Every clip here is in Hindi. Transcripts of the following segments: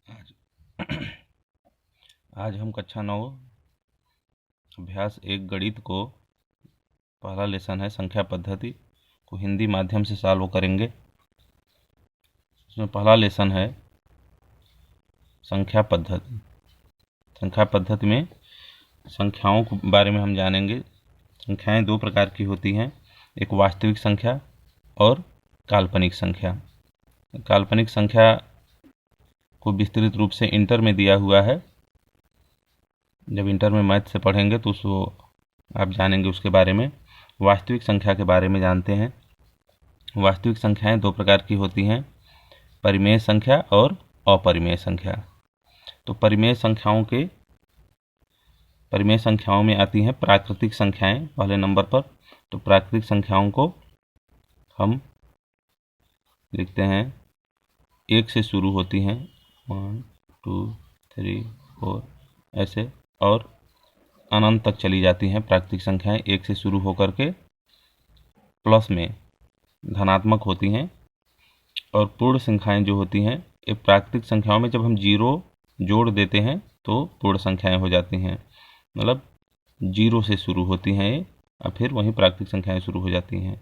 आज आज हम कक्षा 9 अभ्यास 1 गणित को पहला लेसन है संख्या पद्धति को हिंदी माध्यम से सॉल्व करेंगे। इसमें पहला लेसन है संख्या पद्धति। संख्या पद्धति में संख्याओं के बारे में हम जानेंगे। संख्याएं दो प्रकार की होती हैं, एक वास्तविक संख्या और काल्पनिक संख्या। काल्पनिक संख्या को विस्तृत रूप से इंटर में दिया हुआ है। जब इंटर में मैथ से पढ़ेंगे तो उसको आप जानेंगे उसके बारे में। वास्तविक संख्या के बारे में जानते हैं। वास्तविक संख्याएं दो प्रकार की होती हैं, परिमेय संख्या और अपरिमेय संख्या। तो परिमेय संख्याओं में आती हैं प्राकृतिक संख्याएं पहले नंबर पर। तो प्राकृतिक संख्याओं को हम लिखते हैं 1 से शुरू होती हैं, 1 2 3 4 ऐसे, और अनंत तक चली जाती हैं। प्राकृतिक संख्याएं 1 से शुरू होकर के प्लस में धनात्मक होती हैं। और पूर्ण संख्याएं जो होती हैं, ये प्राकृतिक संख्याओं में जब हम 0 जोड़ देते हैं तो पूर्ण संख्याएं हो जाती हैं। मतलब 0 से शुरू होती हैं ये, और फिर वहीं प्राकृतिक संख्याएं शुरू हो जाती हैं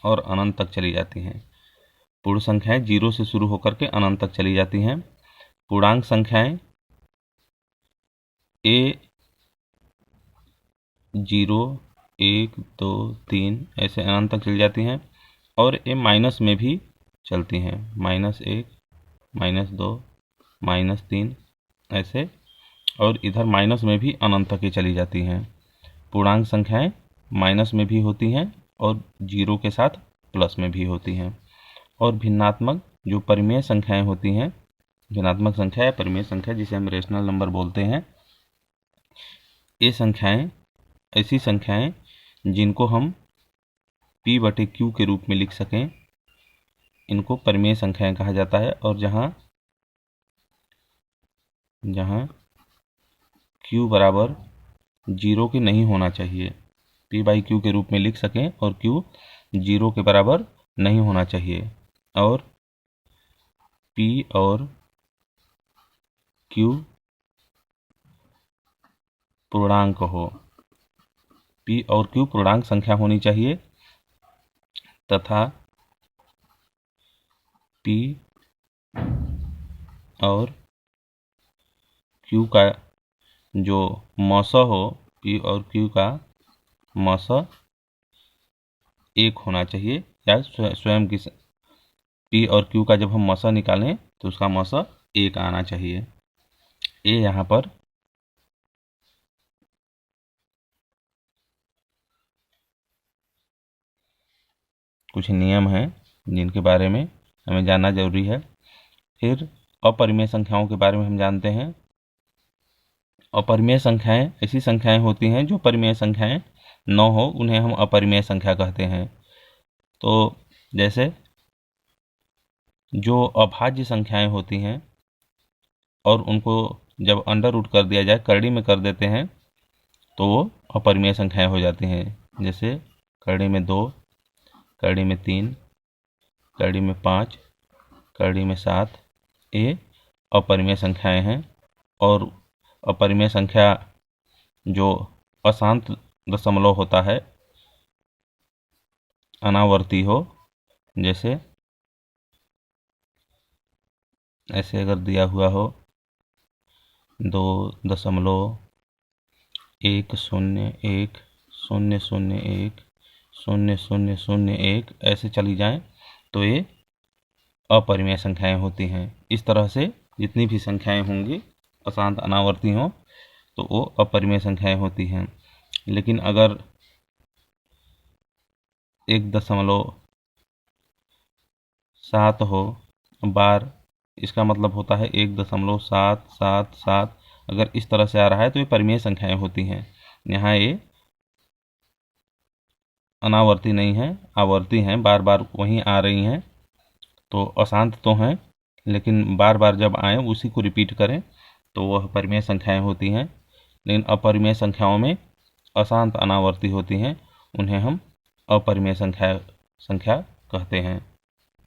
और अनंत तक चली जाती हैं। पूर्ण संख्याएं 0 से शुरू होकर के अनंत तक चली जाती हैं। पूर्णांक संख्याएं A0 1 2 3 ऐसे अनंत तक चली जाती हैं। और ये माइनस में भी चलती हैं, -1 -2 -3 ऐसे, और इधर माइनस में भी अनंत तक ही चली जाती हैं। पूर्णांक संख्याएं माइनस में भी होती हैं और 0 के साथ प्लस में भी होती हैं। और भिन्नात्मक जो परिमेय संख्याएं होती हैं, भिन्नात्मक संख्या या परिमेय संख्या जिसे हम रेशनल नंबर बोलते हैं, ये संख्याएं ऐसी संख्याएं जिनको हम P/Q के रूप में लिख सकें, इनको परिमेय संख्याएं कहा जाता है। और जहां Q बराबर 0 के नहीं होना चाहिए, P/Q के रूप में लिख सकें और Q 0 के बराबर नहीं होना चाहिए, और P और Q पूर्णांक हो। P और Q पूर्णांक संख्या होनी चाहिए तथा P और Q का जो मौसा हो, P और Q का मौसा 1 होना चाहिए, या स्वयं की P और Q का जब हम मौसा निकालें तो उसका मौसा 1 आना चाहिए। ये यहाँ पर कुछ नियम हैं जिनके बारे में हमें जानना जरूरी है। फिर अपरिमेय संख्याओं के बारे में हम जानते हैं। अपरिमेय संख्याएं ऐसी संख्याएं होती हैं जो परिमेय संख्याएं न हो, उन्हें हम अपरिमेय संख्या कहते हैं। तो जैसे जो अभाज्य संख्याएं होती हैं और उनको जब अंडर रूट कर दिया जाए, करड़ी में कर देते हैं, तो वो अपरिमेय संख्याएं हो जाती हैं। जैसे करड़ी में 2, करड़ी में 3, करड़ी में 5, करड़ी में 7, ये अपरिमेय संख्याएं हैं। और अपरिमेय संख्या जो अशांत दशमलव होता है, अनावर्ती हो, जैसे ऐसे अगर दिया हुआ हो 2.10100010001 ऐसे चली जाएं तो ये अपरिमेय संख्याएं होती हैं। इस तरह से जितनी भी संख्याएं होंगी अशांत अनावर्ती हों तो वो अपरिमेय संख्याएं होती हैं। लेकिन अगर 1.7 हो बार, इसका मतलब होता है 1.777, अगर इस तरह से आ रहा है तो ये परिमेय संख्याएं होती हैं। यहाँ ये अनावर्ती नहीं है, आवर्ती हैं, बार बार वहीं आ रही हैं। तो अशांत तो हैं, लेकिन बार बार जब आए उसी को रिपीट करें तो वह परिमेय संख्याएं होती हैं। लेकिन अपरिमेय संख्याओं में अशांत अनावर्ती होती हैं, उन्हें हम अपरिमेय संख्या कहते हैं।